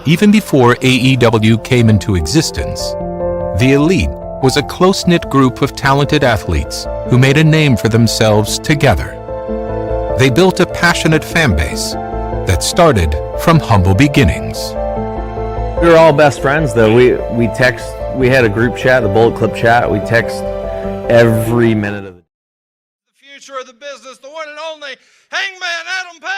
Even before AEW came into existence, the Elite was a close-knit group of talented athletes who made a name for themselves together. They built a passionate fan base that started from humble beginnings. We were all best friends, though. We text. We had a group chat, the Bullet Clip chat. We text every minute of it. The future of the business, the one and only Hangman Adam Page.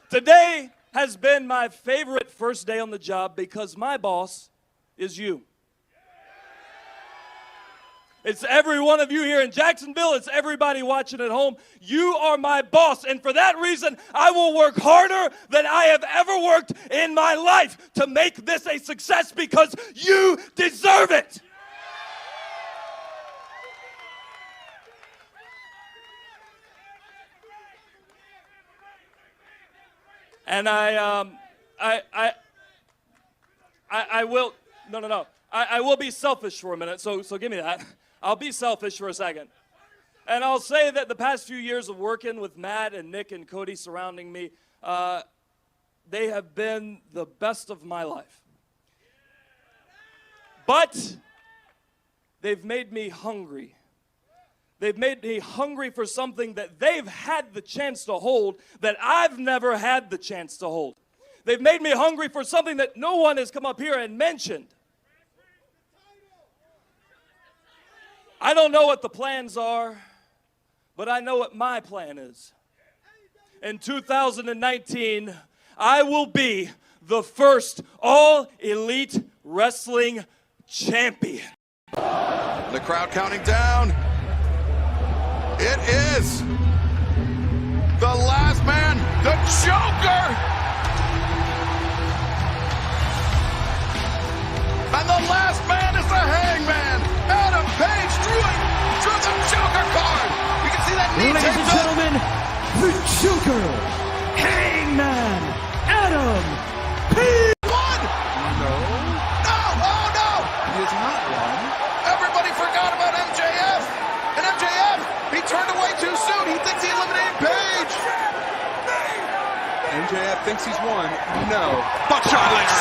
Today has been my favorite first day on the job because my boss is you. It's every one of you here in Jacksonville. It's everybody watching at home. You are my boss, and for that reason, I will work harder than I have ever worked in my life to make this a success because you deserve it. And I will, no. I will be selfish for a minute, so give me that. I'll be selfish for a second. And I'll say that the past few years of working with Matt and Nick and Cody surrounding me, they have been the best of my life. But they've made me hungry. They've made me hungry for something that they've had the chance to hold that I've never had the chance to hold. They've made me hungry for something that no one has come up here and mentioned. I don't know what the plans are, but I know what my plan is. In 2019, I will be the first all-elite wrestling champion. The crowd counting down. It is the last man, the Joker. And the last man is the Hangman. Adam Page drew the Joker card. You can see that knee. Ladies and gentlemen, the Joker, Hangman Adam Page. One. No. No. Oh no. He is not one. Everybody forgot about MJF. And MJF, he turned away too soon. He thinks he eliminated Page. MJF thinks he's won. No. Buckshot lariat.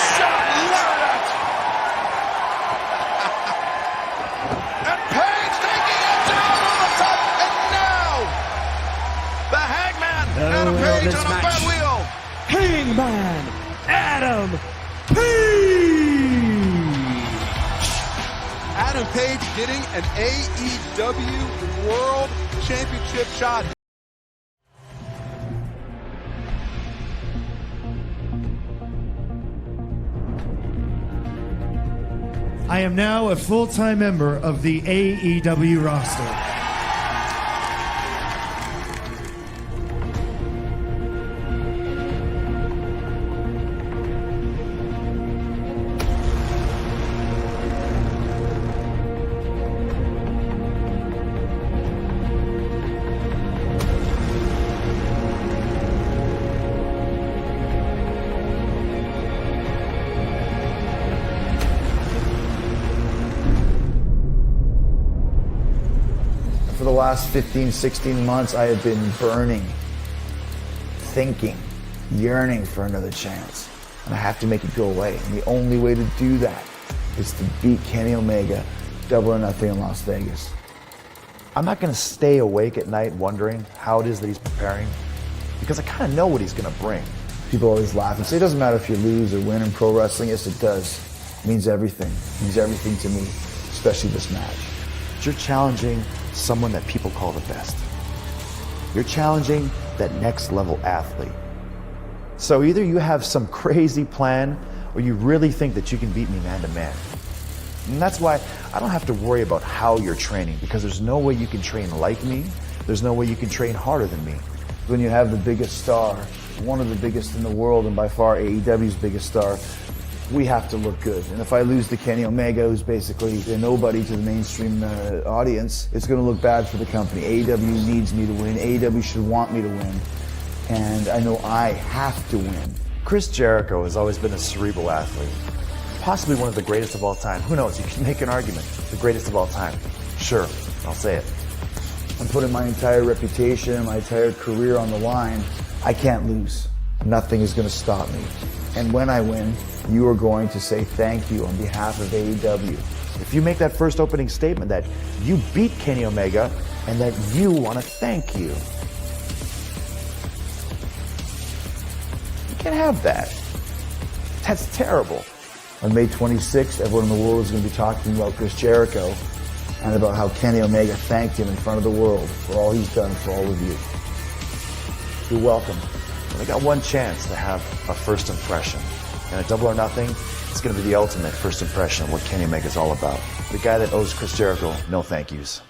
And Page taking it down on the top. And now, the Hangman, Adam Page on a bad wheel. Hangman Adam Page. Adam Page getting an AEW World Championship shot. I am now a full-time member of the AEW roster. For the last 15, 16 months, I have been burning, thinking, yearning for another chance. And I have to make it go away. And the only way to do that is to beat Kenny Omega, Double or Nothing in Las Vegas. I'm not going to stay awake at night wondering how it is that he's preparing, because I kind of know what he's going to bring. People always laugh and say, it doesn't matter if you lose or win in pro wrestling. Yes, it does. means everything. It means everything to me, especially this match. You're challenging someone that people call the best. You're challenging that next level athlete. So either you have some crazy plan or you really think that you can beat me man to man. And that's why I don't have to worry about how you're training, because there's no way you can train like me. There's no way you can train harder than me. When you have the biggest star, one of the biggest in the world, and by far AEW's biggest star, we have to look good. And if I lose to Kenny Omega, who's basically a nobody to the mainstream audience, it's going to look bad for the company. AEW needs me to win. AEW should want me to win. And I know I have to win. Chris Jericho has always been a cerebral athlete. Possibly one of the greatest of all time. Who knows? You can make an argument. The greatest of all time. Sure, I'll say it. I'm putting my entire reputation, my entire career on the line. I can't lose. Nothing is going to stop me. And when I win, you are going to say thank you on behalf of AEW. If you make that first opening statement that you beat Kenny Omega and that you want to thank you. You can't have that. That's terrible. On May 26th, everyone in the world is going to be talking about Chris Jericho and about how Kenny Omega thanked him in front of the world for all he's done for all of you. You're welcome. I got one chance to have a first impression. And at Double or Nothing, it's going to be the ultimate first impression of what Kenny Omega's all about. The guy that owes Chris Jericho no thank yous.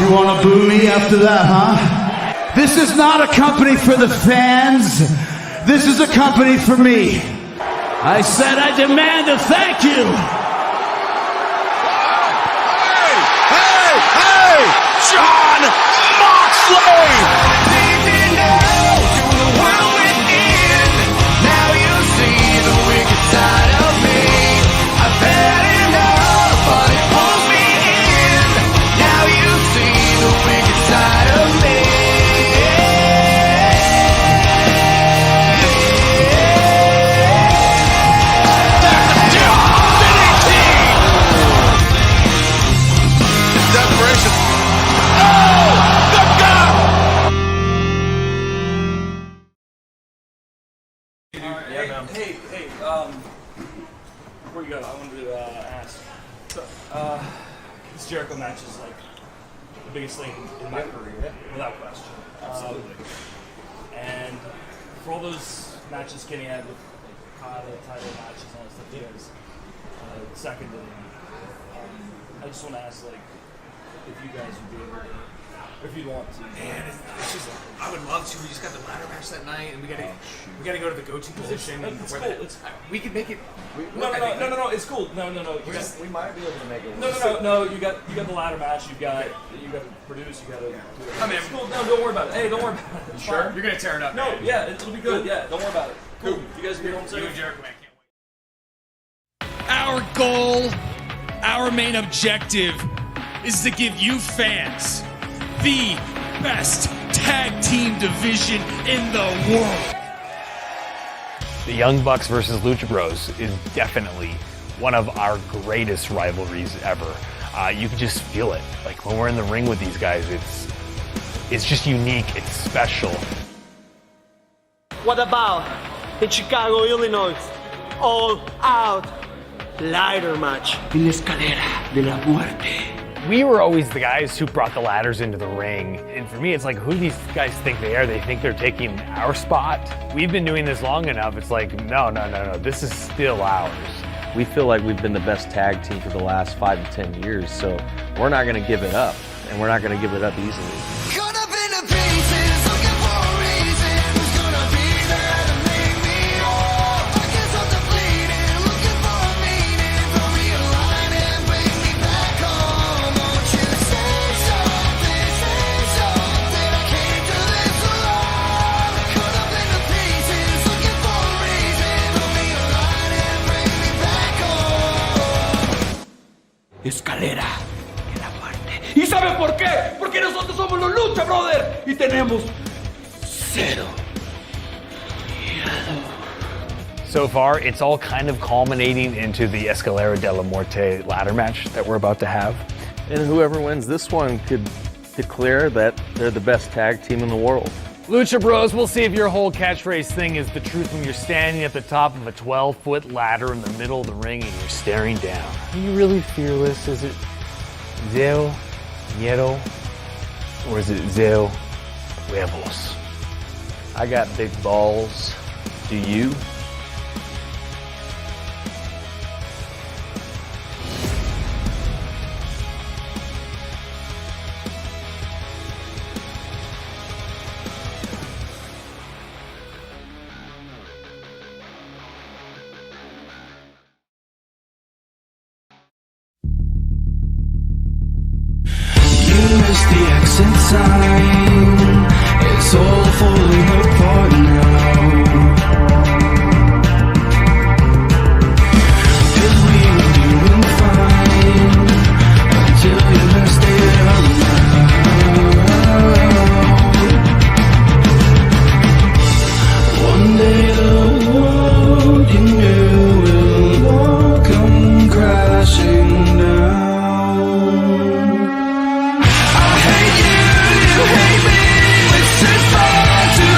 You want to boo me after that, huh? This is not a company for the fans. This is a company for me. I said I demand a thank you. Hey! John Moxley! Now you see the wicked side of me. I've had enough, but it pulls me in. Now you see the wicked side of me. Desperation. Oh! The God! Hey, before you go, I wanted to ask. So, this Jericho match is like the biggest thing in my career, without question. Absolutely. And for all those matches Kenny had with Okada, title matches, all that stuff, he has second to them. I just want to ask, like, if you guys would be able to, or if you'd want to. Man, it's just, I would love to. We just got the ladder match that night, and we gotta go to the go-to position. It's cool. We could make it. No, it's cool. No. We might be able to make it. No. You got the ladder match. You got to produce. You got to. I mean, it's cool. No, don't worry about it. Hey, don't worry about it. It's sure? fine. You're gonna tear it up. No, man. yeah, it'll be good. Cool. Yeah, don't worry about it. Cool. You guys be home soon. You and Jericho, man, can't wait. Our goal, our main objective is to give you fans the best tag team division in the world. The Young Bucks versus Lucha Bros is definitely one of our greatest rivalries ever. You can just feel it. Like when we're in the ring with these guys, it's just unique, it's special. What about the Chicago, Illinois, all out ladder match in la escalera de la muerte? We were always the guys who brought the ladders into the ring. And for me, it's like, who do these guys think they are? They think they're taking our spot? We've been doing this long enough. It's like, no. This is still ours. We feel like we've been the best tag team for the last 5 to 10 years, so we're not going to give it up, and we're not going to give it up easily. Caught up in the pieces, looking for a reason. Who's gonna be there to make me whole? Pockets of the bleeding, looking for a meaning. Throw me a line and bring me back home. Won't you say something? I came to this alone. Caught up in the pieces, looking for a reason. Throw me a line and bring me back home. Escalera de la muerte. ¿Y saben por qué? Porque nosotros somos los Lucha Brothers y tenemos cero miedo. So far, it's all kind of culminating into the Escalera de la Muerte ladder match that we're about to have. And whoever wins this one could declare that they're the best tag team in the world. Lucha Bros, we'll see if your whole catchphrase thing is the truth when you're standing at the top of a 12-foot ladder in the middle of the ring and you're staring down. Are you really fearless? Is it Zero Miedo? Or is it Zero Huevos? I got big balls. Do you? The exit sign, it's all falling apart now. 'Cause we were doing fine until you messed it up now. One day the world you knew will all come crashing down. You hate me, let's set fire to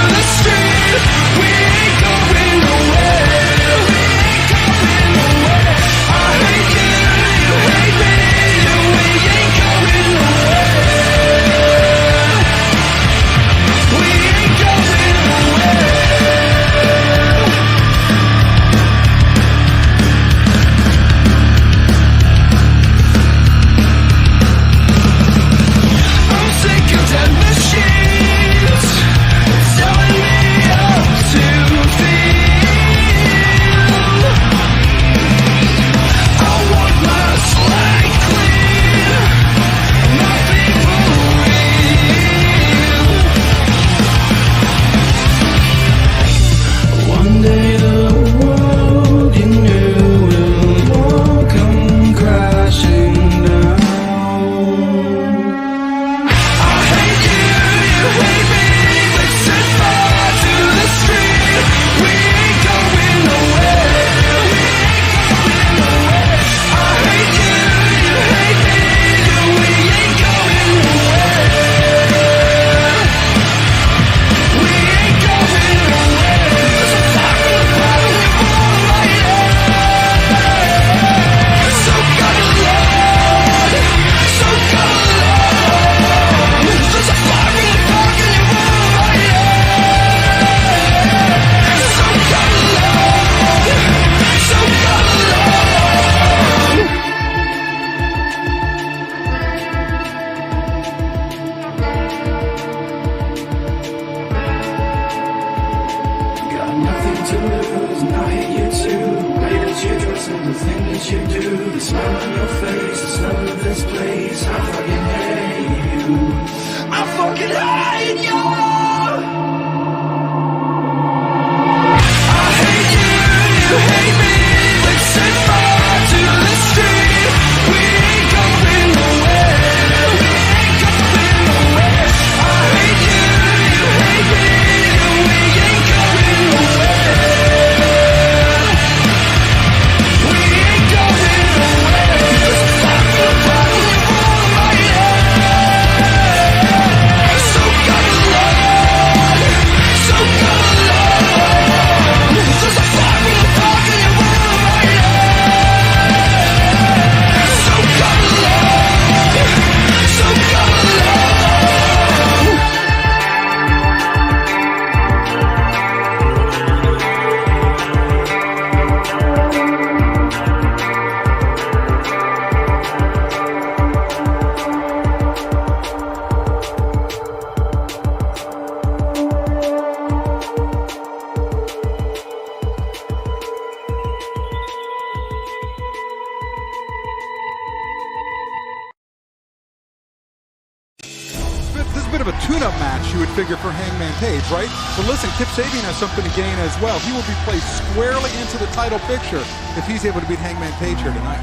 bit of a tune-up match, you would figure, for Hangman Page, right? But listen, Kip Sabian has something to gain as well. He will be placed squarely into the title picture if he's able to beat Hangman Page here tonight.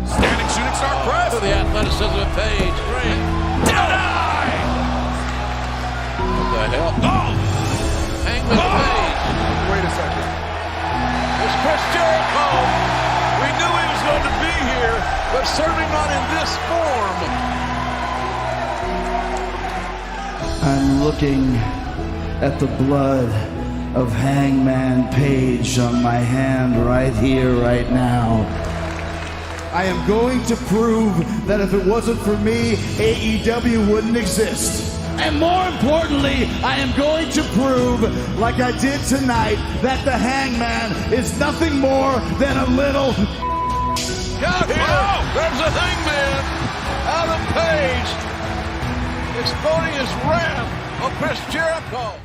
Standing shooting star press. To the athleticism of Page. Great. Deny! What the hell? Oh! Hangman Page. Wait a second. It's Chris Jericho. We knew he was going to be here, but certainly not in this form. I'm looking at the blood of Hangman Page on my hand right here, right now. I am going to prove that if it wasn't for me, AEW wouldn't exist. And more importantly, I am going to prove, like I did tonight, that the Hangman is nothing more than a little... Got here! Oh, there's the Hangman! Adam Page! Exploding his wrath on Chris Jericho!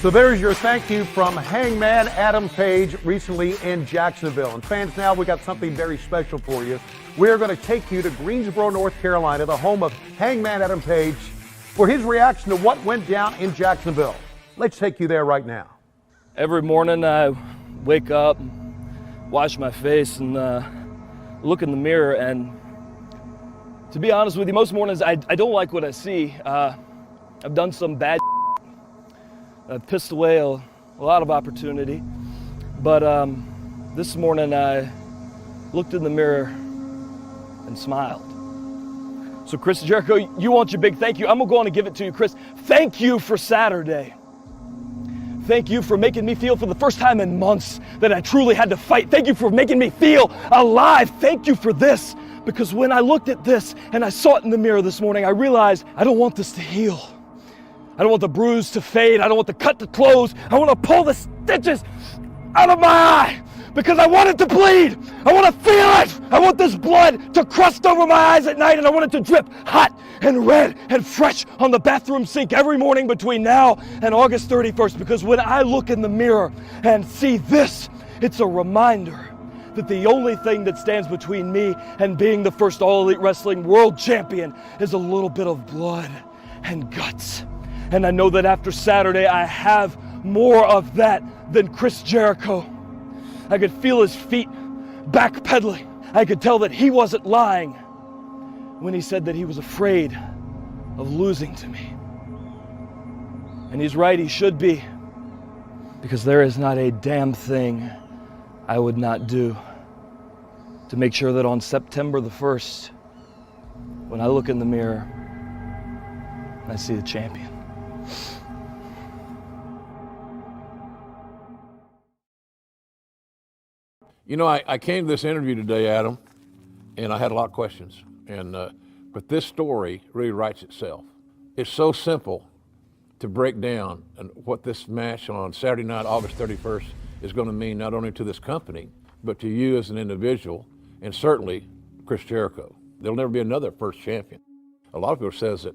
So there's your thank you from Hangman Adam Page recently in Jacksonville. And fans, now we got something very special for you. We're going to take you to Greensboro, North Carolina, the home of Hangman Adam Page, for his reaction to what went down in Jacksonville. Let's take you there right now. Every morning I wake up, wash my face, and look in the mirror, and to be honest with you, most mornings I don't like what I see. I've done some bad. I've pissed away a lot of opportunity, but this morning I looked in the mirror and smiled. So Chris Jericho, you want your big thank you. I'm gonna go on and give it to you, Chris. Thank you for Saturday. Thank you for making me feel for the first time in months that I truly had to fight. Thank you for making me feel alive. Thank you for this, because when I looked at this and I saw it in the mirror this morning, I realized I don't want this to heal. I don't want the bruise to fade. I don't want the cut to close. I want to pull the stitches out of my eye because I want it to bleed. I want to feel it. I want this blood to crust over my eyes at night, and I want it to drip hot and red and fresh on the bathroom sink every morning between now and August 31st, because when I look in the mirror and see this, it's a reminder that the only thing that stands between me and being the first All Elite Wrestling World Champion is a little bit of blood and guts. And I know that after Saturday, I have more of that than Chris Jericho. I could feel his feet backpedaling. I could tell that he wasn't lying when he said that he was afraid of losing to me. And he's right, he should be, because there is not a damn thing I would not do to make sure that on September the 1st, when I look in the mirror, I see the champion. You know, I came to this interview today, Adam, and I had a lot of questions. But this story really writes itself. It's so simple to break down and what this match on Saturday night, August 31st, is going to mean not only to this company, but to you as an individual, and certainly Chris Jericho. There'll never be another first champion. A lot of people says that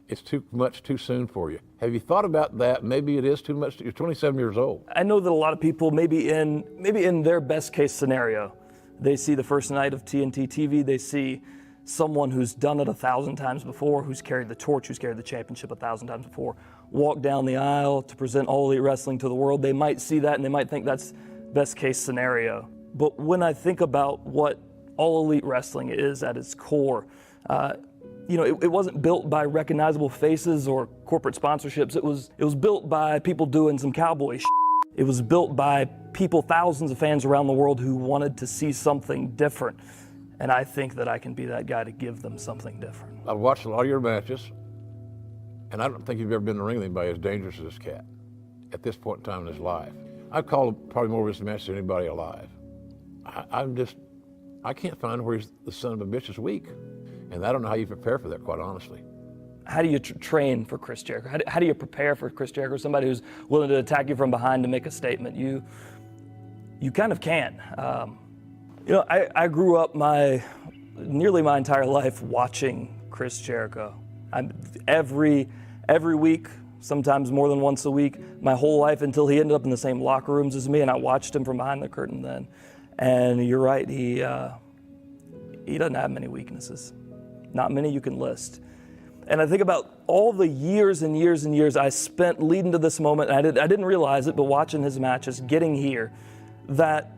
it's too much too soon for you. Have you thought about that? Maybe it is too much. You're 27 years old. I know that a lot of people, maybe in their best case scenario, they see the first night of TNT TV, they see someone who's done it 1,000 times before, who's carried the torch, who's carried the championship 1,000 times before, walk down the aisle to present All Elite Wrestling to the world. They might see that and they might think that's best case scenario. But when I think about what All Elite Wrestling is at its core, it wasn't built by recognizable faces or corporate sponsorships. It was built by people doing some cowboy shit. It was built by people, thousands of fans around the world who wanted to see something different. And I think that I can be that guy to give them something different. I've watched a lot of your matches, and I don't think you've ever been in the ring with anybody as dangerous as this cat at this point in time in his life. I've called probably more of this match than anybody alive. I can't find where he's the son of a bitch is weak. And I don't know how you prepare for that, quite honestly. How do you train for Chris Jericho? How do you prepare for Chris Jericho, somebody who's willing to attack you from behind to make a statement? You kind of can. I grew up nearly my entire life watching Chris Jericho. Every week, sometimes more than once a week, my whole life until he ended up in the same locker rooms as me, and I watched him from behind the curtain then. And you're right, he doesn't have many weaknesses. Not many you can list. And I think about all the years and years and years I spent leading to this moment, and I didn't realize it, but watching his matches, getting here, that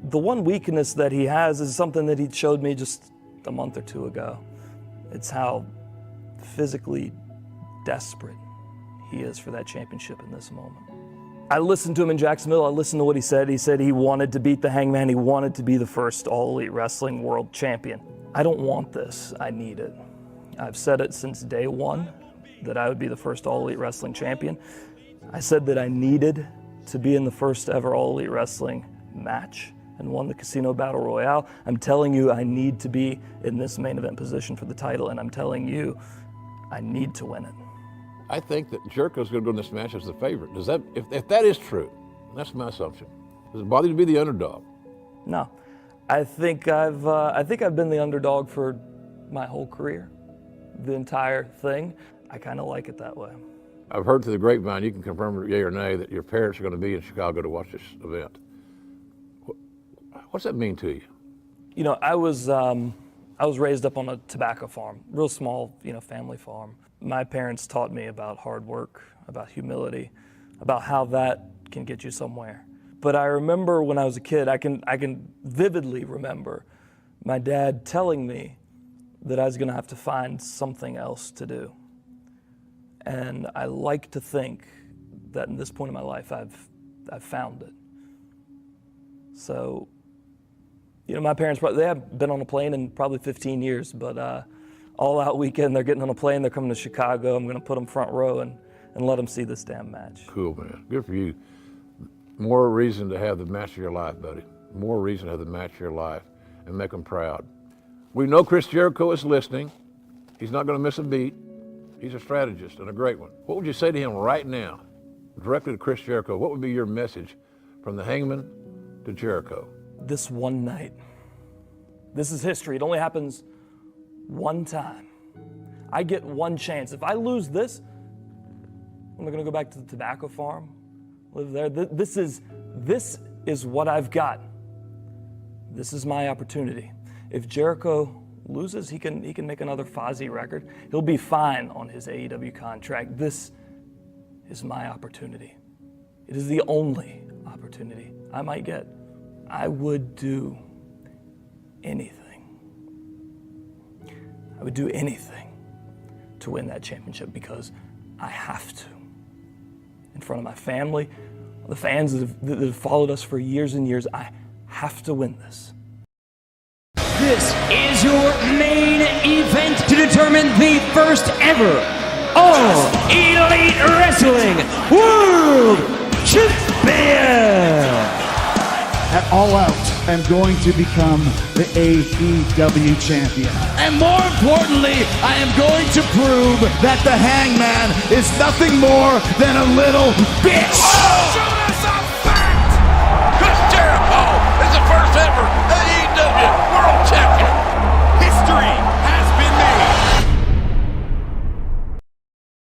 the one weakness that he has is something that he showed me just a month or two ago. It's how physically desperate he is for that championship in this moment. I listened to him in Jacksonville. I listened to what he said. He said he wanted to beat the Hangman. He wanted to be the first All Elite Wrestling World Champion. I don't want this. I need it. I've said it since day one that I would be the first All Elite Wrestling Champion. I said that I needed to be in the first ever All Elite Wrestling match and won the Casino Battle Royale. I'm telling you, I need to be in this main event position for the title, and I'm telling you, I need to win it. I think that Jericho's going to go in this match as the favorite. Does that, if that is true, that's my assumption. Does it bother you to be the underdog? No, I think I've been the underdog for my whole career, the entire thing. I kind of like it that way. I've heard through the grapevine, you can confirm yea or nay, that your parents are going to be in Chicago to watch this event. What's that mean to you? You know, I was raised up on a tobacco farm, real small, family farm. My parents taught me about hard work, about humility, about how that can get you somewhere. But I remember when I was a kid, I can vividly remember my dad telling me that I was going to have to find something else to do. And I like to think that in this point in my life, I've found it. So, my parents, they haven't been on a plane in probably 15 years, but all out weekend, they're getting on a plane, they're coming to Chicago. I'm going to put them front row and let them see this damn match. Cool, man. Good for you. More reason to have the match of your life, buddy. More reason to have the match of your life and make them proud. We know Chris Jericho is listening. He's not going to miss a beat. He's a strategist and a great one. What would you say to him right now, directly to Chris Jericho? What would be your message from the Hangman to Jericho? This one night, this is history. It only happens one time. I get one chance. If I lose this, I'm going to go back to the tobacco farm, live there. This is what I've got. This is my opportunity. If Jericho loses, he can make another Fozzy record. He'll be fine on his AEW contract. This is my opportunity. It is the only opportunity I might get. I would do anything. I would do anything to win that championship because I have to. In front of my family, the fans that have followed us for years and years, I have to win this. This is your main event to determine the first ever All Elite Wrestling World Champion. At All Out, I'm going to become the AEW champion. And more importantly, I am going to prove That the Hangman is nothing more than a little bitch. Show us a fact! Chris Jericho is the first ever AEW World Champion. History